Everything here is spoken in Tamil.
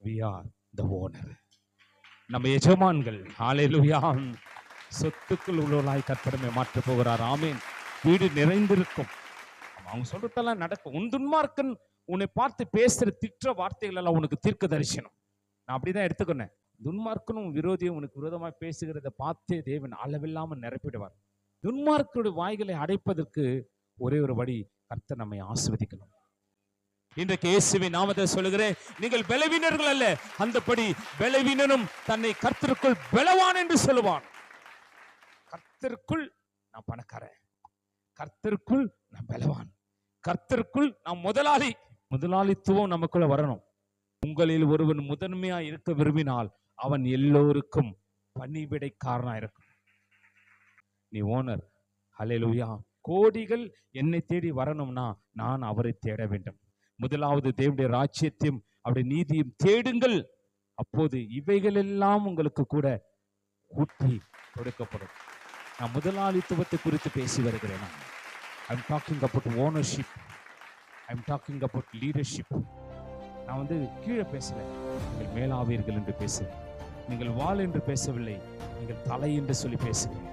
we are the owner. நம்ம எஜமான்கள். ஹalleluya. சொத்துக்கள் உள்ளவர்களாய் கர்த்தர் மாற்றப் போகிறார். ஆமென். வீடு நிறைந்திருக்கும். அவங்க சொல்றதெல்லாம் நடக்கும். உன் துன்மார்க்கன் உன்னை பார்த்து பேசுற திட்ட வார்த்தைகள் எல்லாம் உனக்கு தீர்க்க தரிசனம். நான் அப்படிதான் எடுத்துக்கொண்டேன். துன்மார்க்கனும் விரோதியும் உனக்கு விரோதமாக பேசுகிறத பார்த்தே தேவன் அளவில்லாமல் நிரப்பிடுவார். துன்மார்க்கருடைய வாய்களை அடைப்பதற்கு ஒரே ஒரு வழி, கர்த்தர் நம்மை ஆசீர்வதிக்கணும். இன்றைக்கு இயேசுவின் நாமத்தை சொல்லுகிறேன், நீங்கள் பலவீனர்கள் அல்ல, அந்தபடி பலவீனனும் தன்னை கர்த்தருக்குள் பலவான் என்று சொல்லுவான். கர்த்தருக்குள் நான் பணக்காரன், கர்த்தருக்குள் நான் பலவான், கர்த்தருக்குள் நான் முதலாளி. முதலாளித்துவம் நமக்குள்ள வரணும். உங்களில் ஒருவன் முதன்மையா இருக்க விரும்பினால் அவன் எல்லோருக்கும் பணிவிடைக்காரனா இருக்கும். நீ ஓனர். ஹல்லேலூயா. கோடிகள் என்னை தேடி வரணும்னா நான் அவரை தேட வேண்டும். முதலாவது தேவனுடைய ராஜ்யத்தையும் அவருடைய நீதியும் தேடுங்கள், அப்போது இவைகள் எல்லாம் உங்களுக்கு கூட கூட்டி கொடுக்கப்படும். நான் முதலாளித்துவத்தை குறித்து பேசி வருகிறேன். I am talking about ownership, I am talking about leadership. நான் கீழே பேசல, நீங்கள் மேலாவீர்கள் என்று பேசுகிறேன். நீங்கள் வாள் என்று பேசவில்லை, நீங்கள் தலை என்று சொல்லி பேசுகிறேன்.